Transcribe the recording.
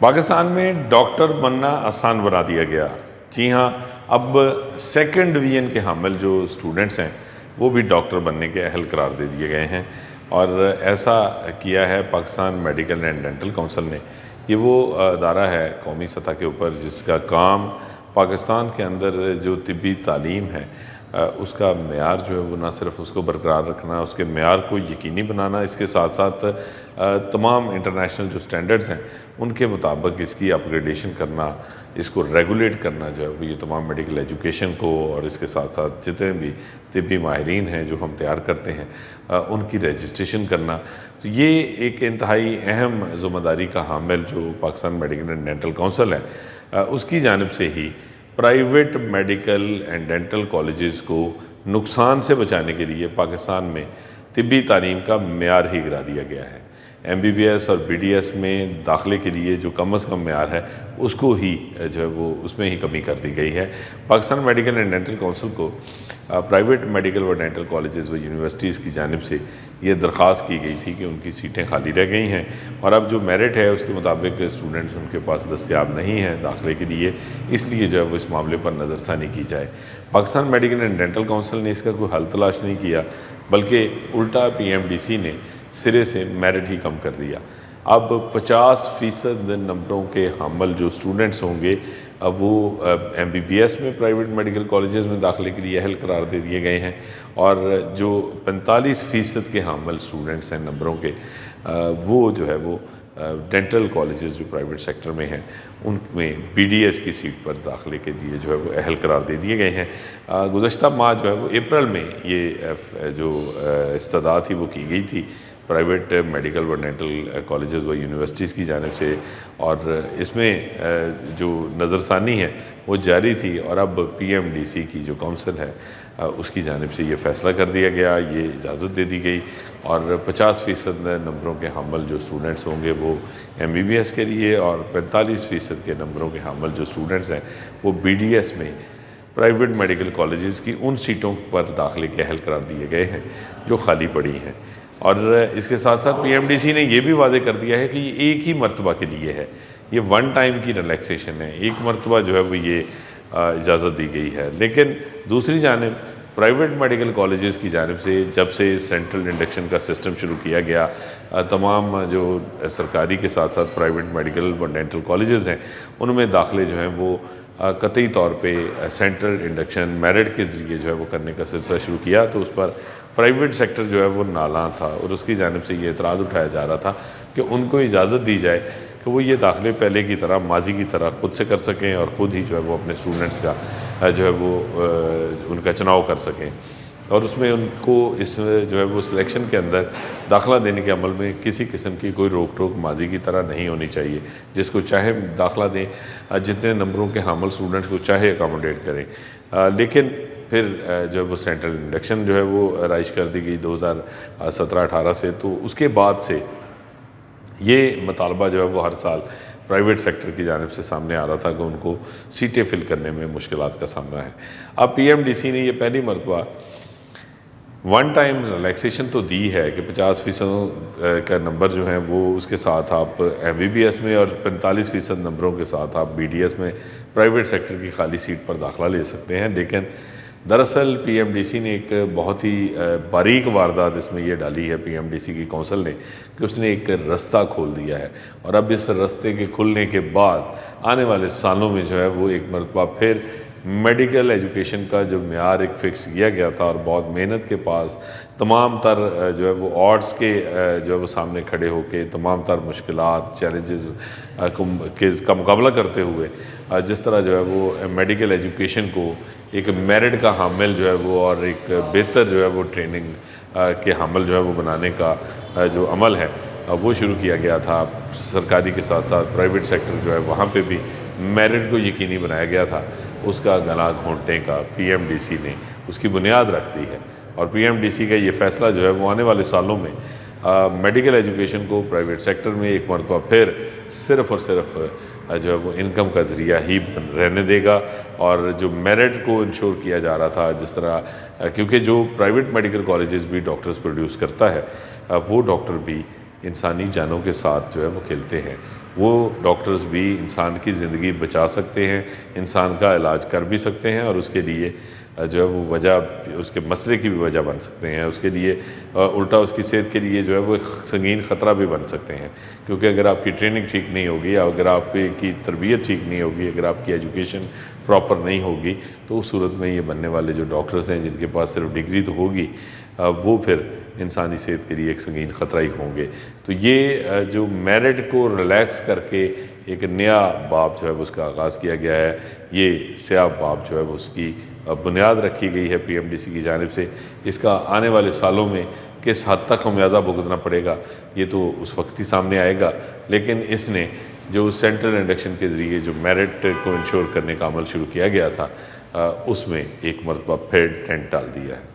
پاکستان میں ڈاکٹر بننا آسان بنا دیا گیا۔ جی ہاں، اب سیکنڈ ڈویژن کے حامل جو اسٹوڈنٹس ہیں وہ بھی ڈاکٹر بننے کے اہل قرار دے دیے گئے ہیں، اور ایسا کیا ہے Pakistan medical and dental council نے۔ یہ وہ ادارہ ہے قومی سطح کے اوپر جس کا کام پاکستان کے اندر جو طبی تعلیم ہے اس کا معیار جو ہے وہ نہ صرف اس کو برقرار رکھنا، اس کے معیار کو یقینی بنانا، اس کے ساتھ ساتھ تمام انٹرنیشنل جو سٹینڈرڈز ہیں ان کے مطابق اس کی اپ گریڈیشن کرنا، اس کو ریگولیٹ کرنا جو ہے وہ یہ تمام میڈیکل ایجوکیشن کو، اور اس کے ساتھ ساتھ جتنے بھی طبی ماہرین ہیں جو ہم تیار کرتے ہیں ان کی رجسٹریشن کرنا۔ تو یہ ایک انتہائی اہم ذمہ داری کا حامل جو Pakistan medical and dental council ہے، اس کی جانب سے ہی private medical and dental colleges کو نقصان سے بچانے کے لیے پاکستان میں طبی تعلیم کا معیار ہی گرا دیا گیا ہے۔ ایم بی بی ایس اور بی ڈی ایس میں داخلے کے لیے جو کم از کم معیار ہے اس کو ہی جو ہے وہ اس میں ہی کمی کر دی گئی ہے۔ Pakistan medical and dental council کو پرائیویٹ میڈیکل و ڈینٹل کالجز و یونیورسٹیز کی جانب سے یہ درخواست کی گئی تھی کہ ان کی سیٹیں خالی رہ گئی ہیں، اور اب جو میرٹ ہے اس کے مطابق اسٹوڈنٹس ان کے پاس دستیاب نہیں ہیں داخلے کے لیے، اس لیے جو ہے وہ اس معاملے پر نظر ثانی کی جائے۔ Pakistan medical and dental council نے اس کا کوئی حل تلاش نہیں کیا، بلکہ الٹا پی ایم ڈی سی نے سرے سے میرٹ ہی کم کر دیا۔ اب 50% نمبروں کے حامل جو اسٹوڈنٹس ہوں گے اب وہ ایم بی بی ایس میں پرائیویٹ میڈیکل کالجز میں داخلے کے لیے اہل قرار دے دیے گئے ہیں، اور جو 45% کے حامل اسٹوڈنٹس ہیں نمبروں کے وہ جو ہے وہ ڈینٹل کالجز جو پرائیویٹ سیکٹر میں ہیں ان میں بی ڈی ایس کی سیٹ پر داخلے کے لیے جو ہے وہ اہل قرار دے دیے گئے ہیں۔ گزشتہ ماہ جو ہے وہ اپریل میں یہ جو استدعا تھی وہ کی گئی تھی پرائیویٹ میڈیکل و ڈینٹل کالجز و یونیورسٹیز کی جانب سے، اور اس میں جو نظر ثانی ہے وہ جاری تھی، اور اب پی ایم ڈی سی کی جو کونسل ہے اس کی جانب سے یہ فیصلہ کر دیا گیا، یہ اجازت دے دی گئی، اور 50% نمبروں کے حامل جو اسٹوڈنٹس ہوں گے وہ ایم بی بی ایس کے لیے، اور 45% کے نمبروں کے حامل جو اسٹوڈنٹس ہیں وہ بی ڈی ایس میں پرائیویٹ میڈیکل کالجز کی ان سیٹوں پر داخلے کے اہل قرار دیے گئے ہیں جو خالی پڑی ہیں۔ اور اس کے ساتھ ساتھ پی ایم ڈی سی نے یہ بھی واضح کر دیا ہے کہ یہ ایک ہی مرتبہ کے لیے ہے، یہ ون ٹائم کی ریلیکسیشن ہے، ایک مرتبہ جو ہے وہ یہ اجازت دی گئی ہے۔ لیکن دوسری جانب پرائیویٹ میڈیکل کالجز کی جانب سے جب سے سینٹرل انڈکشن کا سسٹم شروع کیا گیا، تمام جو سرکاری کے ساتھ ساتھ پرائیویٹ میڈیکل و ڈینٹل کالجز ہیں ان میں داخلے جو ہیں وہ قطعی طور پہ سینٹرل انڈکشن میرٹ کے ذریعے جو ہے وہ کرنے کا سلسلہ شروع کیا، تو اس پر پرائیویٹ سیکٹر جو ہے وہ نالاں تھا، اور اس کی جانب سے یہ اعتراض اٹھایا جا رہا تھا کہ ان کو اجازت دی جائے کہ وہ یہ داخلے پہلے کی طرح ماضی کی طرح خود سے کر سکیں، اور خود ہی جو ہے وہ اپنے اسٹوڈنٹس کا جو ہے وہ ان کا چناؤ کر سکیں، اور اس میں ان کو اس جو ہے وہ سلیکشن کے اندر داخلہ دینے کے عمل میں کسی قسم کی کوئی روک ٹوک ماضی کی طرح نہیں ہونی چاہیے، جس کو چاہے داخلہ دیں، جتنے نمبروں کے حامل اسٹوڈنٹس کو چاہے اکاموڈیٹ کریں۔ لیکن پھر جو ہے وہ سینٹرل انڈکشن جو ہے وہ رائج کر دی گئی 2017-18 سے، تو اس کے بعد سے یہ مطالبہ جو ہے وہ ہر سال پرائیویٹ سیکٹر کی جانب سے سامنے آ رہا تھا کہ ان کو سیٹیں فل کرنے میں مشکلات کا سامنا ہے۔ اب پی ایم ڈی سی نے یہ پہلی مرتبہ ون ٹائم ریلیکسیشن تو دی ہے کہ 50% کا نمبر جو ہیں وہ اس کے ساتھ آپ ایم بی بی ایس میں، اور 45% نمبروں کے ساتھ آپ بی ڈی ایس میں پرائیویٹ سیکٹر کی خالی سیٹ پر داخلہ لے سکتے ہیں۔ لیکن دراصل پی ایم ڈی سی نے ایک بہت ہی باریک واردات اس میں یہ ڈالی ہے پی ایم ڈی سی کی کونسل نے، کہ اس نے ایک رستہ کھول دیا ہے، اور اب اس رستے کے کھلنے کے بعد آنے والے سالوں میں جو ہے وہ ایک مرتبہ پھر میڈیکل ایجوکیشن کا جو معیار ایک فکس کیا گیا تھا، اور بہت محنت کے پاس تمام تر جو ہے وہ آڈس کے جو ہے وہ سامنے کھڑے ہو کے تمام تر مشکلات چیلنجز کا مقابلہ کرتے ہوئے جس طرح جو ہے وہ میڈیکل ایجوکیشن کو ایک میرٹ کا حامل جو ہے وہ، اور ایک بہتر جو ہے وہ ٹریننگ کے حامل جو ہے وہ بنانے کا جو عمل ہے وہ شروع کیا گیا تھا، سرکاری کے ساتھ ساتھ پرائیویٹ سیکٹر جو ہے وہاں پہ بھی میرٹ کو یقینی بنایا گیا تھا، اس کا گلا گھونٹنے کا پی ایم ڈی سی نے اس کی بنیاد رکھ دی ہے۔ اور پی ایم ڈی سی کا یہ فیصلہ جو ہے وہ آنے والے سالوں میں میڈیکل ایجوکیشن کو پرائیویٹ سیکٹر میں ایک مرتبہ پھر صرف اور صرف جو ہے وہ انکم کا ذریعہ ہی رہنے دے گا، اور جو میرٹ کو انشور کیا جا رہا تھا جس طرح، کیونکہ جو پرائیویٹ میڈیکل کالجز بھی ڈاکٹرز پروڈیوس کرتا ہے وہ ڈاکٹر بھی انسانی جانوں کے ساتھ جو ہے وہ کھیلتے ہیں، وہ ڈاکٹرز بھی انسان کی زندگی بچا سکتے ہیں، انسان کا علاج کر بھی سکتے ہیں، اور اس کے لیے جو ہے وہ وجہ، اس کے مسئلے کی بھی وجہ بن سکتے ہیں، اس کے لیے الٹا اس کی صحت کے لیے جو ہے وہ سنگین خطرہ بھی بن سکتے ہیں، کیونکہ اگر آپ کی ٹریننگ ٹھیک نہیں ہوگی، یا اگر آپ کی تربیت ٹھیک نہیں ہوگی، اگر آپ کی ایجوکیشن پراپر نہیں ہوگی، تو اس صورت میں یہ بننے والے جو ڈاکٹرز ہیں جن کے پاس صرف ڈگری تو ہوگی، وہ پھر انسانی صحت کے لیے ایک سنگین خطرہ ہی ہوں گے۔ تو یہ جو میرٹ کو ریلیکس کر کے ایک نیا باب جو ہے اس کا آغاز کیا گیا ہے، یہ سیاہ باب جو ہے وہ اس کی بنیاد رکھی گئی ہے پی ایم ڈی سی کی جانب سے۔ اس کا آنے والے سالوں میں کس حد تک خمیازہ بھگتنا پڑے گا یہ تو اس وقت ہی سامنے آئے گا، لیکن اس نے جو سینٹرل انڈکشن کے ذریعے جو میرٹ کو انشور کرنے کا عمل شروع کیا گیا تھا، اس میں ایک مرتبہ پھر ٹینٹ ڈال دیا ہے۔